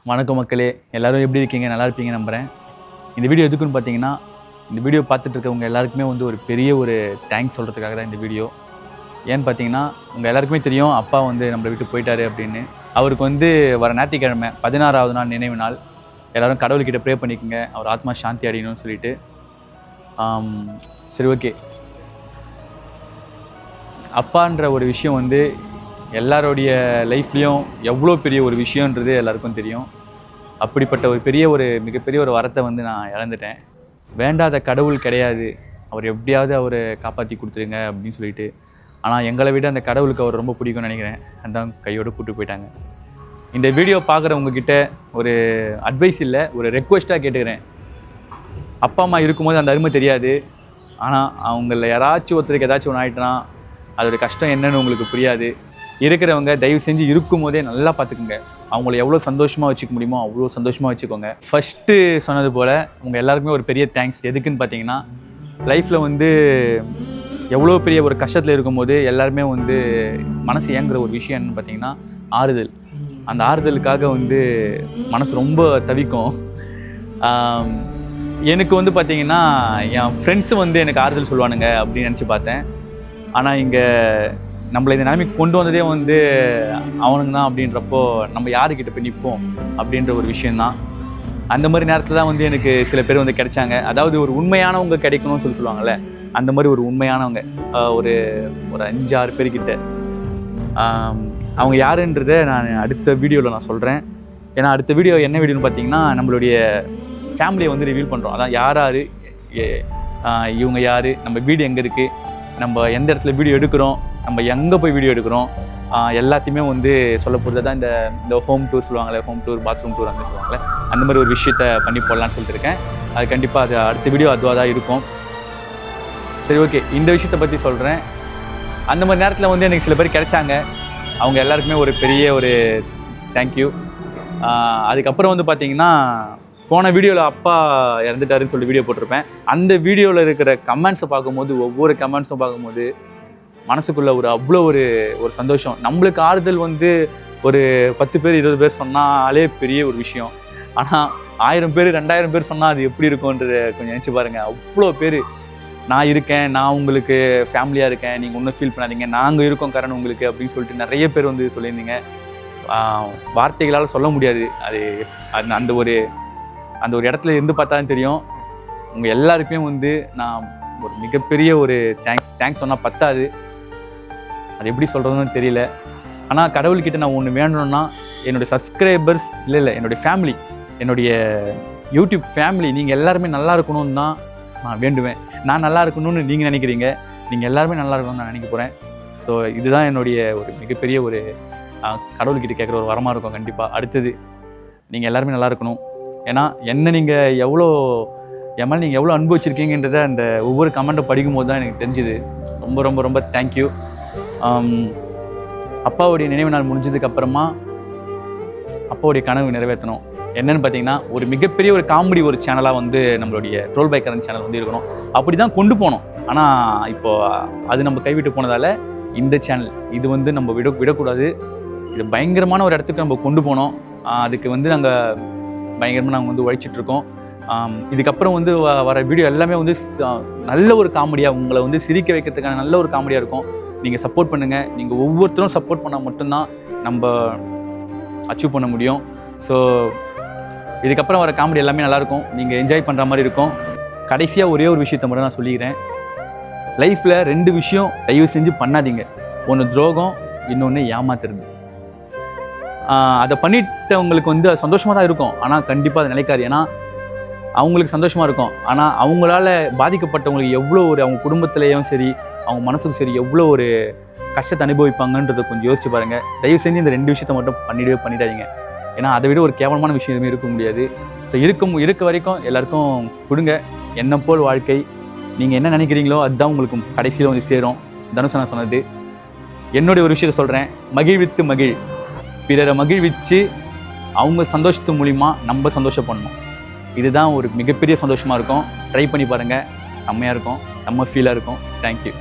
வணக்கம் மக்களே, எல்லோரும் எப்படி இருக்கீங்க? நல்லா இருப்பீங்க நம்புகிறேன். இந்த வீடியோ எதுக்குன்னு பார்த்தீங்கன்னா, இந்த வீடியோ பார்த்துட்டு இருக்கவங்க எல்லாருக்குமே ஒரு பெரிய தேங்க்ஸ் சொல்கிறதுக்காக தான் இந்த வீடியோ. ஏன்னு பார்த்தீங்கன்னா, உங்கள் எல்லாருக்குமே தெரியும் அப்பா நம்மளை விட்டு போயிட்டாரு அப்படின்னு. அவருக்கு வர ஞாயிற்றுக்கிழமை 16வது நாள் நினைவு நாள். எல்லோரும் கடவுள்கிட்ட ப்ரே பண்ணிக்கோங்க, அவர் ஆத்மா சாந்தி அடையணும்னு சொல்லிட்டு. சரி, ஓகே. அப்பான்ற ஒரு விஷயம் எல்லாரோடைய லைஃப்லேயும் எவ்வளோ பெரிய ஒரு விஷயன்றது எல்லாருக்கும் தெரியும். அப்படிப்பட்ட மிகப்பெரிய வரத்தை நான் இழந்துட்டேன். வேண்டாத கடவுள் கிடையாது, அவர் எப்படியாவது அவரை காப்பாற்றி கொடுத்துருங்க அப்படின்னு சொல்லிட்டு. ஆனால் எங்களை விட அந்த கடவுளுக்கு அவர் ரொம்ப பிடிக்கும்னு நினைக்கிறேன். அந்த கையோடு கூப்பிட்டு போயிட்டாங்க. இந்த வீடியோ பார்க்குறவங்கக்கிட்ட ஒரு அட்வைஸ் இல்லை, ஒரு ரெக்வெஸ்ட்டாக கேட்டுக்கிறேன். அப்பா அம்மா இருக்கும்போது அந்த அருமை தெரியாது. ஆனால் அவங்கள யாராச்சும் ஒருத்தருக்கு ஏதாச்சும் ஒன்று ஆகிட்டுனா அதோடய கஷ்டம் என்னன்னு உங்களுக்கு புரியாது. இருக்கிறவங்க தயவு செஞ்சு இருக்கும் போதே நல்லா பார்த்துக்குங்க. அவங்கள எவ்வளோ சந்தோஷமாக வச்சுக்க முடியுமோ அவ்வளோ சந்தோஷமாக வச்சுக்கோங்க. ஃபஸ்ட்டு சொன்னது போல் உங்கள் எல்லாருக்குமே ஒரு பெரிய தேங்க்ஸ். எதுக்குன்னு பார்த்தீங்கன்னா, லைஃப்பில் எவ்வளோ பெரிய ஒரு கஷ்டத்தில் இருக்கும்போது எல்லாருமே மனசு ஏங்குற ஒரு விஷயம் என்னன்னு பார்த்தீங்கன்னா ஆறுதல். அந்த ஆறுதலுக்காக மனசு ரொம்ப தவிக்கும். எனக்கு பார்த்தீங்கன்னா என் ஃப்ரெண்ட்ஸு எனக்கு ஆறுதல் சொல்லுவானுங்க அப்படின்னு நினச்சி பார்த்தேன். ஆனால் இங்கே நம்மளை இந்த நிலைமைக்கு கொண்டு வந்ததே அவனுங்க தான். அப்படின்றப்போ நம்ம யாருக்கிட்ட போய் நிற்போம் அப்படின்ற ஒரு விஷயந்தான். அந்த மாதிரி நேரத்தில் தான் எனக்கு சில பேர் கிடைச்சாங்க. அதாவது ஒரு உண்மையானவங்க கிடைக்கணும்னு சொல்லுவாங்கள்ல, அந்த மாதிரி ஒரு உண்மையானவங்க ஒரு 5-6 பேர்கிட்ட. அவங்க யாருன்றதை நான் அடுத்த வீடியோவில் நான் சொல்கிறேன். ஏன்னா அடுத்த வீடியோ என்ன வீடியோன்னு பார்த்தீங்கன்னா, நம்மளுடைய ஃபேமிலியை ரிவீல் பண்ணுறோம். அதான் யார் இவங்க யார், நம்ம வீடு எங்கே இருக்குது, நம்ம எந்த இடத்துல வீடியோ எடுக்கிறோம், நம்ம எங்கே போய் வீடியோ எடுக்கிறோம், எல்லாத்தையுமே சொல்ல போகிறது தான் இந்த ஹோம் டூர் சொல்லுவாங்களே, ஹோம் டூர், பாத்ரூம் டூர் அந்த சொல்லுவாங்களே, அந்த மாதிரி ஒரு விஷயத்தை பண்ணி போடலான்னு சொல்லிட்டு இருக்கேன். அது கண்டிப்பாக அது அடுத்த வீடியோ அதுவாக தான் இருக்கும். சரி, ஓகே. இந்த விஷயத்தை பற்றி சொல்கிறேன். அந்த மாதிரி நேரத்தில் எனக்கு சில பேர் கிடைச்சாங்க. அவங்க எல்லாருக்குமே ஒரு பெரிய தேங்க்யூ. அதுக்கப்புறம் பார்த்தீங்கன்னா, போன வீடியோவில் அப்பா இறந்துட்டாருன்னு சொல்லி வீடியோ போட்டிருப்பேன். அந்த வீடியோவில் இருக்கிற கமெண்ட்ஸை பார்க்கும்போது, ஒவ்வொரு கமெண்ட்ஸும் பார்க்கும்போது மனசுக்குள்ளே அவ்வளோ ஒரு சந்தோஷம். நம்மளுக்கு ஆறுதல் ஒரு 10 பேர் 20 பேர் சொன்னாலே பெரிய ஒரு விஷயம். ஆனால் 1000 பேர் 2000 பேர் சொன்னால் அது எப்படி இருக்கும்ன்றதை கொஞ்சம் நினச்சி பாருங்கள். அவ்வளோ பேர் நான் இருக்கேன், நான் உங்களுக்கு ஃபேமிலியாக இருக்கேன், நீங்கள் ஒன்றும் ஃபீல் பண்ணாதீங்க, நாங்கள் இருக்கோம் கரண் உங்களுக்கு அப்படின்னு சொல்லிட்டு நிறைய பேர் சொல்லியிருந்தீங்க. வார்த்தைகளால் சொல்ல முடியாது. அந்த ஒரு இடத்துல இருந்து பார்த்தா தெரியும். உங்கள் எல்லாருக்குமே நான் ஒரு மிகப்பெரிய தேங்க்ஸ் சொன்னால் பத்தாது. அது எப்படி சொல்கிறதுன்னு தெரியல. ஆனால் கடவுள்கிட்ட நான் ஒன்று வேண்டணும்னா, என்னுடைய சப்ஸ்கிரைபர்ஸ் இல்லை என்னுடைய ஃபேமிலி, என்னுடைய யூடியூப் ஃபேமிலி, நீங்கள் எல்லாருமே நல்லா இருக்கணும்னு தான் நான் வேண்டுவேன். நான் நல்லா இருக்கணும்னு நீங்கள் நினைக்கிறீங்க, நீங்கள் எல்லாருமே நல்லா இருக்கணும்னு நான் நினைக்க போகிறேன். ஸோ இதுதான் என்னுடைய மிகப்பெரிய கடவுள்கிட்ட கேட்குற ஒரு வரமாக இருக்கும். கண்டிப்பாக அடுத்தது நீங்கள் எல்லாருமே நல்லா இருக்கணும். ஏன்னா நீங்கள் என் மேலே நீங்கள் எவ்வளோ அனுபவிச்சிருக்கீங்கன்றதை அந்த ஒவ்வொரு கமெண்ட்டை படிக்கும்போது தான் எனக்கு தெரிஞ்சுது. ரொம்ப ரொம்ப ரொம்ப தேங்க்யூ. அப்பாவுடைய நினைவு நாள் முடிஞ்சதுக்கப்புறமா அப்பாவுடைய கனவு நிறைவேற்றணும். என்னென்னு பார்த்தீங்கன்னா, ஒரு மிகப்பெரிய காமெடி சேனலாக நம்மளுடைய ட்ரோல் பை கரண் சேனல் இருக்கணும். அப்படி தான் கொண்டு போனோம். ஆனால் இப்போது அது நம்ம கைவிட்டு போனதால் இந்த சேனல் இது நம்ம விடக்கூடாது. இது பயங்கரமான ஒரு இடத்துக்கு நம்ம கொண்டு போனோம். அதுக்கு நாங்கள் பயங்கரமாக நாங்கள் உழைச்சிட்ருக்கோம். இதுக்கப்புறம் வர வீடியோ எல்லாமே நல்ல ஒரு காமெடியாக, உங்களை சிரிக்க வைக்கிறதுக்கான நல்ல ஒரு காமெடியாக இருக்கும். நீங்கள் சப்போர்ட் பண்ணுங்கள். நீங்கள் ஒவ்வொருத்தரும் சப்போர்ட் பண்ணால் மட்டும்தான் நம்ம அச்சீவ் பண்ண முடியும். ஸோ இதுக்கப்புறம் வர காமெடி எல்லாமே நல்லாயிருக்கும், நீங்கள் என்ஜாய் பண்ணுற மாதிரி இருக்கும். கடைசியாக ஒரே ஒரு விஷயத்தை மட்டும் நான் சொல்லிக்கிறேன். லைஃப்பில் 2 விஷயம் தயவு செஞ்சு பண்ணாதீங்க. ஒன்று துரோகம், இன்னொன்று ஏமாத்துறது. அதை பண்ணிட்டவங்களுக்கு அது சந்தோஷமாக தான் இருக்கும், ஆனால் கண்டிப்பாக அது நிலைக்காது. ஏன்னா அவங்களுக்கு சந்தோஷமாக இருக்கும், ஆனால் அவங்களால பாதிக்கப்பட்டவங்களுக்கு எவ்வளோ அவங்க குடும்பத்துலேயும் சரி, அவங்க மனசுக்கும் சரி, எவ்வளோ கஷ்டத்தை அனுபவிப்பாங்கன்றதை கொஞ்சம் யோசிச்சு பாருங்கள். தயவு செஞ்சு இந்த 2 விஷயத்தை மட்டும் பண்ணிடாதீங்க. ஏன்னா அதை விட ஒரு கேவலமான விஷயம் எதுவுமே இருக்க முடியாது. ஸோ இருக்க வரைக்கும் எல்லாருக்கும் கொடுங்க. என்ன போல் வாழ்க்கை, நீங்கள் என்ன நினைக்கிறீங்களோ அதுதான் உங்களுக்கு கடைசியில் சேரும். தனுஷ் நான் சொன்னது. என்னுடைய ஒரு விஷயத்தை சொல்கிறேன், மகிழ்வித்து மகிழ். பிறரை மகிழ்விச்சு அவங்க சந்தோஷத்து மூலிமா நம்ம சந்தோஷப்படணும். இதுதான் ஒரு மிகப்பெரிய சந்தோஷமாக இருக்கும். ட்ரை பண்ணி பாருங்கள், செம்மையாக இருக்கும், செம்ம ஃபீலாக இருக்கும். தேங்க்யூ.